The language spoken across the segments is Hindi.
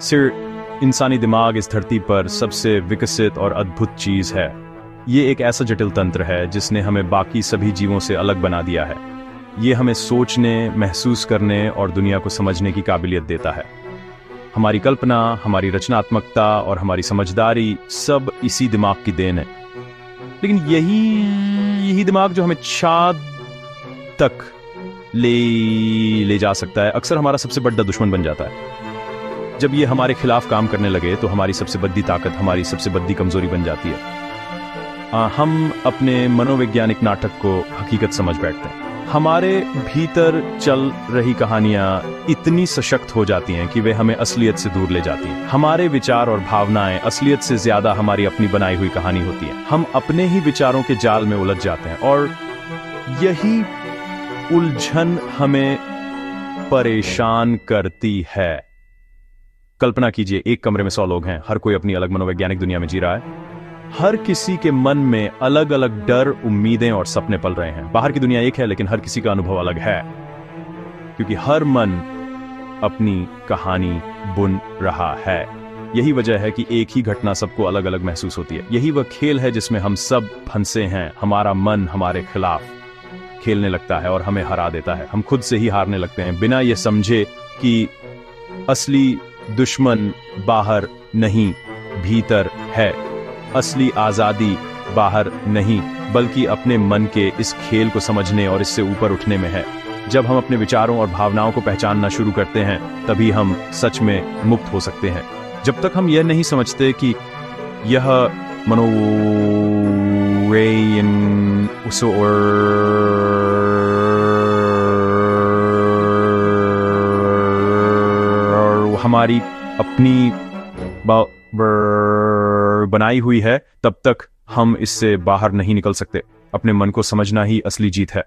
सिर इंसानी दिमाग इस धरती पर सबसे विकसित और अद्भुत चीज है। ये एक ऐसा जटिल तंत्र है जिसने हमें बाकी सभी जीवों से अलग बना दिया है। ये हमें सोचने, महसूस करने और दुनिया को समझने की काबिलियत देता है। हमारी कल्पना, हमारी रचनात्मकता और हमारी समझदारी सब इसी दिमाग की देन है। लेकिन यही दिमाग जो हमें चाँद तक ले जा सकता है, अक्सर हमारा सबसे बड़ा दुश्मन बन जाता है। जब ये हमारे खिलाफ काम करने लगे तो हमारी सबसे बड़ी ताकत हमारी सबसे बड़ी कमजोरी बन जाती है। हम अपने मनोवैज्ञानिक नाटक को हकीकत समझ बैठते हैं। हमारे भीतर चल रही कहानियां इतनी सशक्त हो जाती हैं कि वे हमें असलियत से दूर ले जाती हैं। हमारे विचार और भावनाएं असलियत से ज्यादा हमारी अपनी बनाई हुई कहानी होती है। हम अपने ही विचारों के जाल में उलझ जाते हैं और यही उलझन हमें परेशान करती है। कल्पना कीजिए, एक कमरे में 100 लोग हैं, हर कोई अपनी अलग मनोवैज्ञानिक दुनिया में जी रहा है। हर किसी के मन में अलग अलग डर, उम्मीदें और सपने पल रहे हैं। बाहर की दुनिया एक है, लेकिन हर किसी का अनुभव अलग है, क्योंकि हर मन अपनी कहानी बुन रहा है। यही वजह है कि एक ही घटना सबको अलग अलग महसूस होती है। यही वह खेल है जिसमें हम सब फंसे हैं। हमारा मन हमारे खिलाफ खेलने लगता है और हमें हरा देता है। हम खुद से ही हारने लगते हैं, बिना ये समझे कि असली दुश्मन बाहर नहीं, भीतर है। असली आजादी बाहर नहीं, बल्कि अपने मन के इस खेल को समझने और इससे ऊपर उठने में है। जब हम अपने विचारों और भावनाओं को पहचानना शुरू करते हैं, तभी हम सच में मुक्त हो सकते हैं। जब तक हम यह नहीं समझते कि यह हमारी अपनी बनाई हुई है, तब तक हम इससे बाहर नहीं निकल सकते। अपने मन को समझना ही असली जीत है।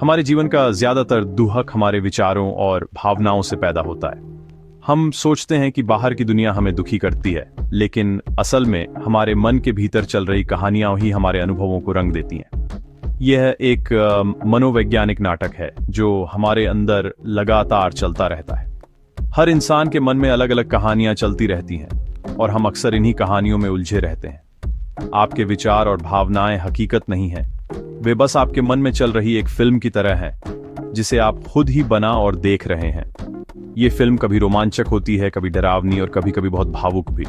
हमारे जीवन का ज्यादातर दुहक हमारे विचारों और भावनाओं से पैदा होता है। हम सोचते हैं कि बाहर की दुनिया हमें दुखी करती है, लेकिन असल में हमारे मन के भीतर चल रही कहानियां ही हमारे अनुभवों को रंग देती हैं। यह एक मनोवैज्ञानिक नाटक है जो हमारे अंदर लगातार चलता रहता है। हर इंसान के मन में अलग अलग कहानियां चलती रहती हैं और हम अक्सर इन्हीं कहानियों में उलझे रहते हैं। आपके विचार और भावनाएं हकीकत नहीं हैं, वे बस आपके मन में चल रही एक फिल्म की तरह है जिसे आप खुद ही बना और देख रहे हैं। ये फिल्म कभी रोमांचक होती है, कभी डरावनी और कभी कभी बहुत भावुक भी।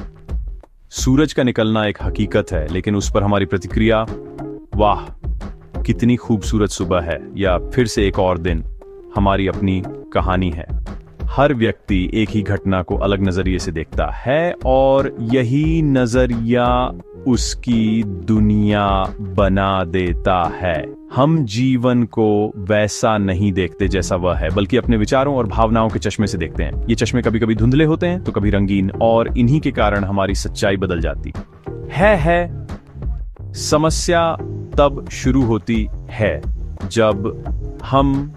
सूरज का निकलना एक हकीकत है, लेकिन उस पर हमारी प्रतिक्रिया, वाह कितनी खूबसूरत सुबह है, या फिर से एक और दिन, हमारी अपनी कहानी है। हर व्यक्ति एक ही घटना को अलग नजरिए से देखता है और यही नजरिया उसकी दुनिया बना देता है। हम जीवन को वैसा नहीं देखते जैसा वह है, बल्कि अपने विचारों और भावनाओं के चश्मे से देखते हैं। ये चश्मे कभी कभी धुंधले होते हैं तो कभी रंगीन, और इन्हीं के कारण हमारी सच्चाई बदल जाती है। समस्या तब शुरू होती है जब हम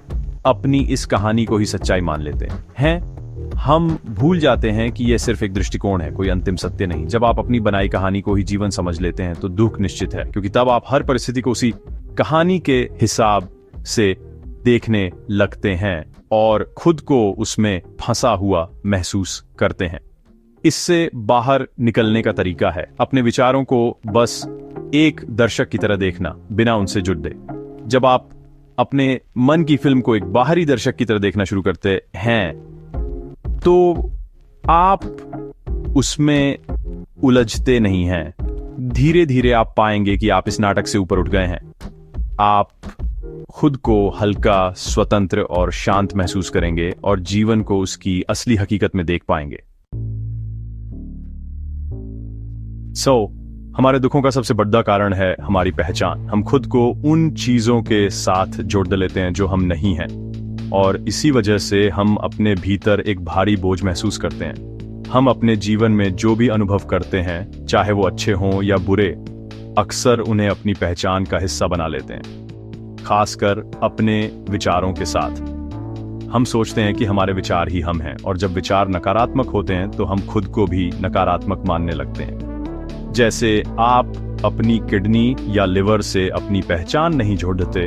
अपनी इस कहानी को ही सच्चाई मान लेते हैं। हम भूल जाते हैं कि यह सिर्फ एक दृष्टिकोण है, कोई अंतिम सत्य नहीं। जब आप अपनी बनाई कहानी को ही जीवन समझ लेते हैं तो दुख निश्चित है, क्योंकि तब आप हर परिस्थिति को उसी कहानी के हिसाब से देखने लगते हैं और खुद को उसमें फंसा हुआ महसूस करते हैं। इससे बाहर निकलने का तरीका है अपने विचारों को बस एक दर्शक की तरह देखना, बिना उनसे जुड़े। जब आप अपने मन की फिल्म को एक बाहरी दर्शक की तरह देखना शुरू करते हैं, तो आप उसमें उलझते नहीं हैं। धीरे धीरे आप पाएंगे कि आप इस नाटक से ऊपर उठ गए हैं। आप खुद को हल्का, स्वतंत्र और शांत महसूस करेंगे और जीवन को उसकी असली हकीकत में देख पाएंगे। हमारे दुखों का सबसे बड़ा कारण है हमारी पहचान। हम खुद को उन चीजों के साथ जोड़ लेते हैं जो हम नहीं हैं, और इसी वजह से हम अपने भीतर एक भारी बोझ महसूस करते हैं। हम अपने जीवन में जो भी अनुभव करते हैं, चाहे वो अच्छे हों या बुरे, अक्सर उन्हें अपनी पहचान का हिस्सा बना लेते हैं, खासकर अपने विचारों के साथ। हम सोचते हैं कि हमारे विचार ही हम हैं, और जब विचार नकारात्मक होते हैं तो हम खुद को भी नकारात्मक मानने लगते हैं। जैसे आप अपनी किडनी या लिवर से अपनी पहचान नहीं जोड़ते,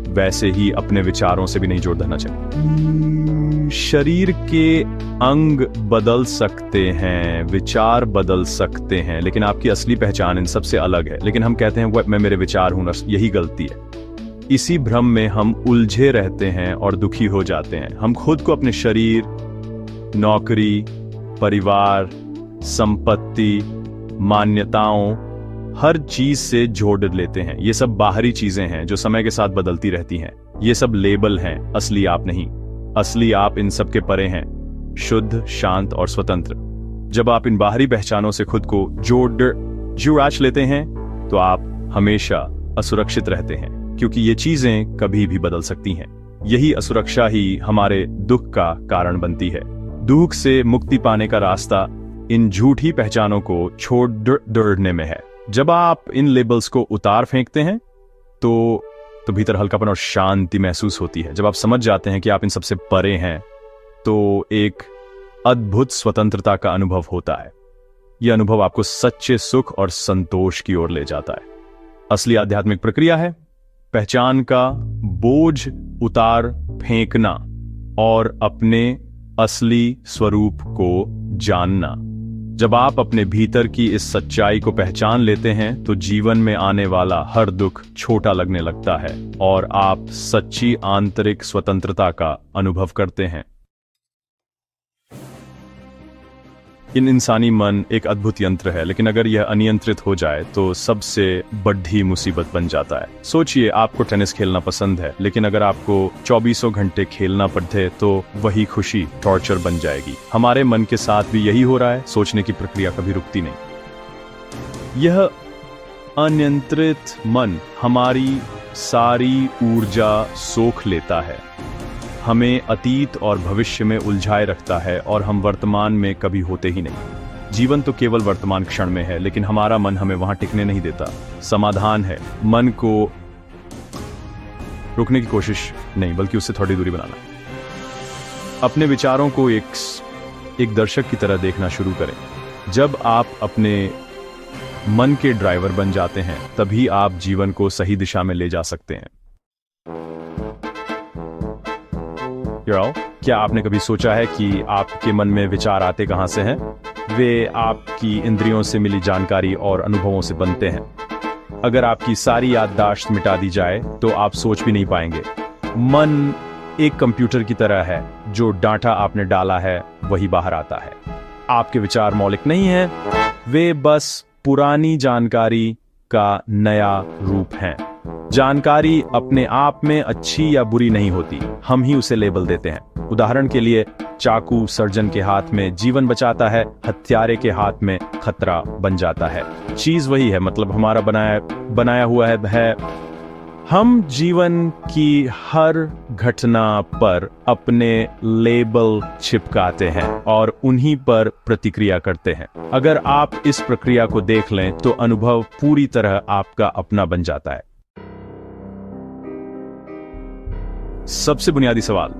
वैसे ही अपने विचारों से भी नहीं जोड़ देना चाहिए। शरीर के अंग बदल सकते हैं, विचार बदल सकते हैं, लेकिन आपकी असली पहचान इन सबसे अलग है। लेकिन हम कहते हैं वो मैं मेरे विचार हूं, यही गलती है। इसी भ्रम में हम उलझे रहते हैं और दुखी हो जाते हैं। हम खुद को अपने शरीर, नौकरी, परिवार, संपत्ति, मान्यताओं, हर चीज से जोड़ लेते हैं। ये सब बाहरी चीजें हैं जो समय के साथ बदलती रहती हैं। ये सब लेबल हैं, असली आप नहीं। असली आप इन सब के परे हैं, शुद्ध, शांत और स्वतंत्र। जब आप इन बाहरी पहचानों से खुद को जुड़ा लेते हैं तो आप हमेशा असुरक्षित रहते हैं, क्योंकि ये चीजें कभी भी बदल सकती हैं। यही असुरक्षा ही हमारे दुख का कारण बनती है। दुख से मुक्ति पाने का रास्ता इन झूठी पहचानों को छोड़ने में है। जब आप इन लेबल्स को उतार फेंकते हैं तो भीतर हल्कापन और शांति महसूस होती है। जब आप समझ जाते हैं कि आप इन सबसे परे हैं तो एक अद्भुत स्वतंत्रता का अनुभव होता है। यह अनुभव आपको सच्चे सुख और संतोष की ओर ले जाता है। असली आध्यात्मिक प्रक्रिया है पहचान का बोझ उतार फेंकना और अपने असली स्वरूप को जानना। जब आप अपने भीतर की इस सच्चाई को पहचान लेते हैं तो जीवन में आने वाला हर दुख छोटा लगने लगता है और आप सच्ची आंतरिक स्वतंत्रता का अनुभव करते हैं। इन इंसानी मन एक अद्भुत यंत्र है, लेकिन अगर यह अनियंत्रित हो जाए तो सबसे बड़ी मुसीबत बन जाता है। सोचिए, आपको टेनिस खेलना पसंद है, लेकिन अगर आपको 24 घंटे खेलना पड़े तो वही खुशी टॉर्चर बन जाएगी। हमारे मन के साथ भी यही हो रहा है। सोचने की प्रक्रिया कभी रुकती नहीं। यह अनियंत्रित मन हमारी सारी ऊर्जा सोख लेता है, हमें अतीत और भविष्य में उलझाए रखता है और हम वर्तमान में कभी होते ही नहीं। जीवन तो केवल वर्तमान क्षण में है, लेकिन हमारा मन हमें वहां टिकने नहीं देता। समाधान है मन को रोकने की कोशिश नहीं, बल्कि उससे थोड़ी दूरी बनाना। अपने विचारों को एक दर्शक की तरह देखना शुरू करें। जब आप अपने मन के ड्राइवर बन जाते हैं तभी आप जीवन को सही दिशा में ले जा सकते हैं। क्या आपने कभी सोचा है कि आपके मन में विचार आते कहां से हैं? वे आपकी इंद्रियों से मिली जानकारी और अनुभवों से बनते हैं। अगर आपकी सारी याददाश्त मिटा दी जाए तो आप सोच भी नहीं पाएंगे। मन एक कंप्यूटर की तरह है, जो डाटा आपने डाला है वही बाहर आता है। आपके विचार मौलिक नहीं हैं, वे बस पुरानी जानकारी का नया रूप हैं। जानकारी अपने आप में अच्छी या बुरी नहीं होती, हम ही उसे लेबल देते हैं। उदाहरण के लिए, चाकू सर्जन के हाथ में जीवन बचाता है, हत्यारे के हाथ में खतरा बन जाता है। चीज वही है, मतलब हमारा बनाया हुआ है। हम जीवन की हर घटना पर अपने लेबल चिपकाते हैं और उन्हीं पर प्रतिक्रिया करते हैं। अगर आप इस प्रक्रिया को देख लें तो अनुभव पूरी तरह आपका अपना बन जाता है। सबसे बुनियादी सवाल,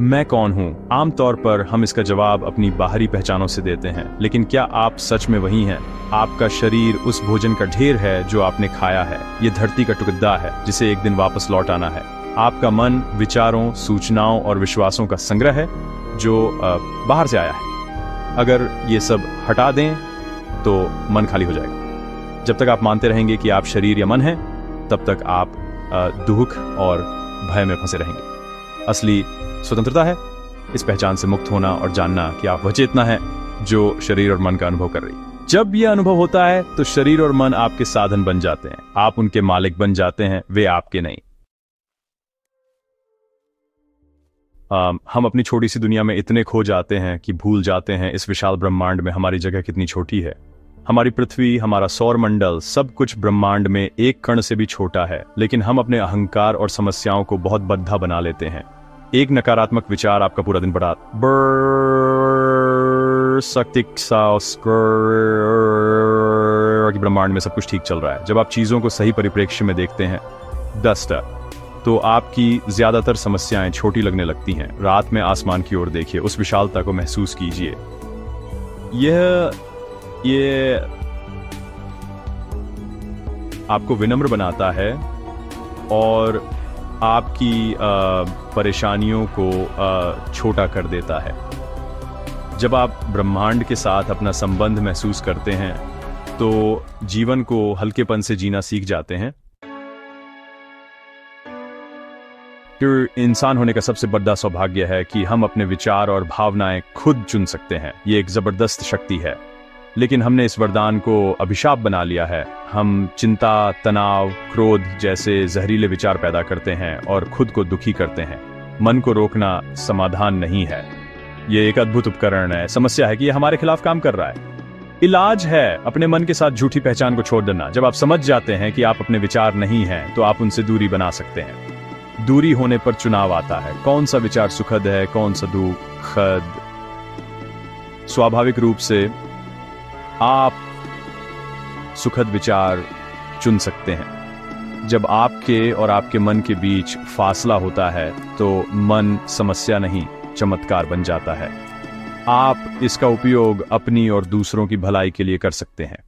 मैं कौन हूं? आमतौर पर हम इसका जवाब अपनी बाहरी पहचानों से देते हैं, लेकिन क्या आप सच में वही हैं? आपका शरीर उस भोजन का ढेर है जो आपने खाया है। यह धरती का टुकड़ा है जिसे एक दिन वापस लौट आना है। आपका मन विचारों, सूचनाओं और विश्वासों का संग्रह है जो बाहर से आया है। अगर ये सब हटा दें तो मन खाली हो जाएगा। जब तक आप मानते रहेंगे कि आप शरीर या मन हैं, तब तक आप दुख और भय में फंसे रहेंगे। असली स्वतंत्रता है इस पहचान से मुक्त होना और जानना कि आप वह चेतना है जो शरीर और मन का अनुभव कर रही है। जब यह अनुभव होता है तो शरीर और मन आपके साधन बन जाते हैं, आप उनके मालिक बन जाते हैं, वे आपके नहीं। हम अपनी छोटी सी दुनिया में इतने खो जाते हैं कि भूल जाते हैं इस विशाल ब्रह्मांड में हमारी जगह कितनी छोटी है। हमारी पृथ्वी, हमारा सौर मंडल, सब कुछ ब्रह्मांड में एक कण से भी छोटा है, लेकिन हम अपने अहंकार और समस्याओं को बहुत बद्धा बना लेते हैं। एक नकारात्मक विचार आपका पूरा दिन बढ़ा ब्रह्मांड में सब कुछ ठीक चल रहा है। जब आप चीजों को सही परिप्रेक्ष्य में देखते हैं तो आपकी ज्यादातर समस्याएं छोटी लगने लगती हैं। रात में आसमान की ओर देखिए, उस विशालता को महसूस कीजिए। ये आपको विनम्र बनाता है और आपकी परेशानियों को छोटा कर देता है। जब आप ब्रह्मांड के साथ अपना संबंध महसूस करते हैं तो जीवन को हल्केपन से जीना सीख जाते हैं। फिर इंसान होने का सबसे बड़ा सौभाग्य है कि हम अपने विचार और भावनाएं खुद चुन सकते हैं। ये एक जबरदस्त शक्ति है, लेकिन हमने इस वरदान को अभिशाप बना लिया है। हम चिंता, तनाव, क्रोध जैसे जहरीले विचार पैदा करते हैं और खुद को दुखी करते हैं। मन को रोकना समाधान नहीं है, ये एक अद्भुत उपकरण है। समस्या है कि ये हमारे खिलाफ काम कर रहा है। इलाज है अपने मन के साथ झूठी पहचान को छोड़ देना। जब आप समझ जाते हैं कि आप अपने विचार नहीं हैं, तो आप उनसे दूरी बना सकते हैं। दूरी होने पर चुनाव आता है, कौन सा विचार सुखद है, कौन सा दुखद। स्वाभाविक रूप से आप सुखद विचार चुन सकते हैं। जब आपके और आपके मन के बीच फासला होता है तो मन समस्या नहीं, चमत्कार बन जाता है। आप इसका उपयोग अपनी और दूसरों की भलाई के लिए कर सकते हैं।